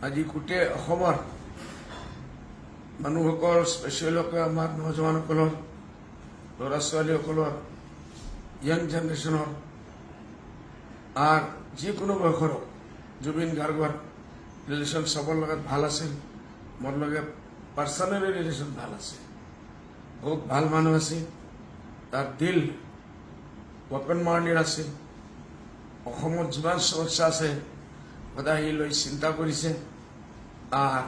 আজি গোটেই অসমৰ মানুহসকল স্পেচিয়েলকৈ আমাৰ নজোৱানসকলৰ ল'ৰা ছোৱালীসকলৰ য়াং জেনেৰেশ্যনৰ আৰু যিকোনো বয়সৰ জুবিন গাৰ্গৰ ৰিলেশ্যন চবৰ লগত ভাল আছিল, মোৰ লগত পাৰ্চনেলি ৰিলেশ্যন ভাল আছে, বহুত ভাল মানুহ আছিল, তাৰ দিল ওপেন মাইণ্ডেড আছিল। অসমত যিমান সমস্যা আছে সদায় সি লৈ চিন্তা কৰিছে। আর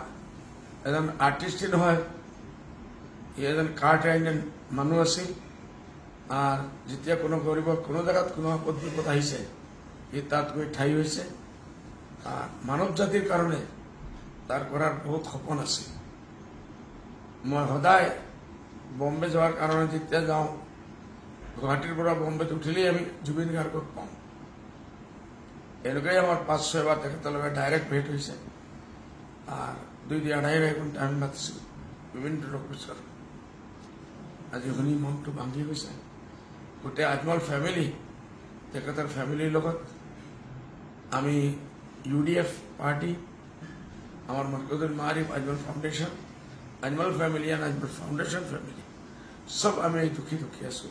এজন আর্টিস্টই নহয়, এজন কার্ড আইন মানুষ আছিল। আর যেতিয়া কোনো গরিবর কোনো জায়গাত কোনো আপদ বিপদ আহিছে ই তাত গৈ ঠাই হয়েছে। আর মানব জাতির কারণে তার করার বহুত সপন আছে। মই সদায় বম্বে যাওয়ার কারণে যেতিয়া যাওঁ গুৱাহাটীৰ পৰা বম্বেত উঠিলেই আমি জুবিন গাৰ্গক পাওঁ। এনেকৈ আমাৰ ৫-৬ বাৰ তেখেতৰ লগত ডাইৰেক্ট ভেট হয়েছে। আৰ ২-২.৫ ঘণ্টা আমি মাতিছিল বিভিন্ন অফিচৰ। আজি শুনি মনটো ভাঙি গৈছে। গোটেই আজমল ফ্যামিলি তেখেতৰ ফ্যামিলিৰ লগত আমি UDF পার্টি, আমার মরকজুল মারিফ আজমল ফাউন্ডেশন, আজমল ফ্যামিলি আর আজমল ফাউন্ডেশন ফ্যামিলি সব আমি দুঃখী দুঃখী আছো।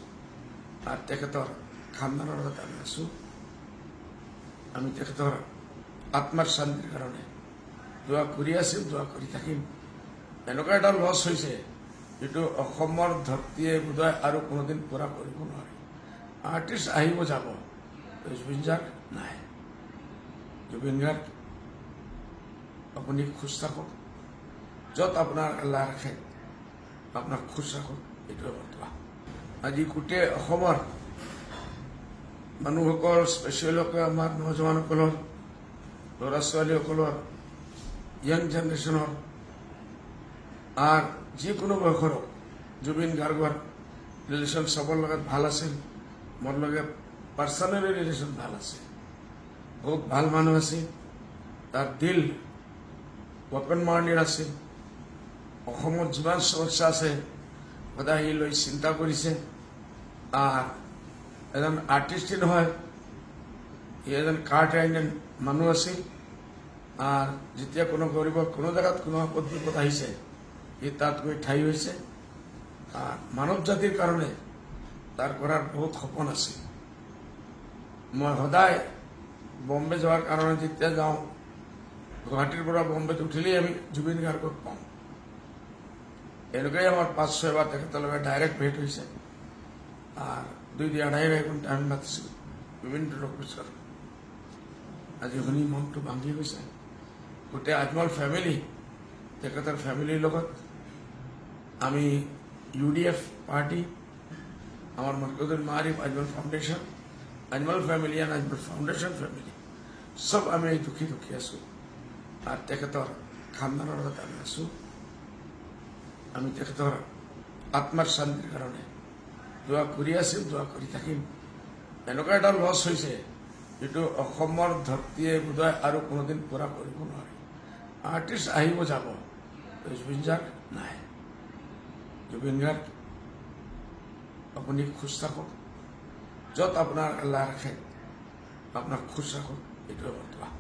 আর তেখেতৰ খানদানৰ লগত আমি আছো। আমি তেখেতৰ আত্মাৰ শান্তিৰ কাৰণে দোয়া কৰি আছো, দোয়া কৰি থাকিম। এনেকুৱা এটা লছ হৈছে যিটো অসমৰ ধৰতীয়ে বোধহয় আৰু কোনোদিন পূৰা কৰিব নোৱাৰে। আৰ্টিষ্ট আহিব যাব, জুবিন গাৰ্গ নাই। জুবিন গাৰ্গ আপুনি খুশ থাকক, য'ত আপোনাৰ আল্লাহ ৰাখে আপোনাক খুশ ৰাখক, এইটোৱে বৰ্তমান। আজি গোটেই অসমৰ মানুহসকল স্পেচিয়েলকৈ আমাৰ নজোৱানসকলৰ ল'ৰা ছোৱালীসকলৰ য়াং জেনেৰেশ্যনৰ আৰ যিকোনো বয়সৰ জুবিন গাৰ্গৰ ৰিলেশ্যন চবৰ লগত ভাল আছিল, মোৰ লগত পাৰ্চনেলি ৰিলেশ্যন ভাল আছে, বহুত ভাল মানুহ আছিল, তাৰ দিল ওপেন মাইণ্ডেড আছিল। অসমত যিমান সমস্যা আছে সদায় সি লৈ চিন্তা কৰিছে। আর এজন আর্টিস্টই নহয়, এজন কার্ড আইন মানুষ আছিল। আর যেতিয়া কোনো গরিবর কোনো জায়গাত কোনো আপদ বিপদ আহিছে ই তাত গৈ ঠাই হয়েছে। আর মানব জাতির কারণে তার করার বহুত সপন আছে। মই সদায় বম্বে যাওয়ার কারণে যেতিয়া যাওঁ গুৱাহাটীৰ পৰা বম্বেত উঠিলেই আমি জুবিন গাৰ্গক পাওঁ। এনেকৈ আমাৰ ৫-৬ বাৰ তেখেতৰ লগত ডাইৰেক্ট ভেট হয়েছে। আৰ ২-২.৫ ঘণ্টা আমি মাতিছিল বিভিন্ন অফিচৰ। আজি শুনি মনটো ভাঙি গৈছে। গোটেই আজমল ফ্যামিলি তেখেতৰ ফ্যামিলিৰ লগত আমি UDF পার্টি, আমার মরকজুল মারিফ আজমল ফাউন্ডেশন, আজমল ফ্যামিলি আর আজমল ফাউন্ডেশন ফ্যামিলি সব আমি দুঃখী দুঃখী আছো। আর তেখেতৰ খানদানৰ লগত আমি আছো। আমি তেখেতৰ আত্মাৰ শান্তিৰ কাৰণে দোয়া কৰি আছো, দোয়া কৰি থাকিম। এনেকুৱা এটা লছ হৈছে যিটো অসমৰ ধৰতীয়ে বোধহয় আৰু কোনোদিন পূৰা কৰিব নোৱাৰে। আৰ্টিষ্ট আহিব যাব, জুবিন গাৰ্গ নাই। জুবিন গাৰ্গ আপুনি খুশ থাকক, য'ত আপোনাৰ আল্লাহ ৰাখে আপোনাক খুশ ৰাখক, এইটোৱে বৰ্তমান।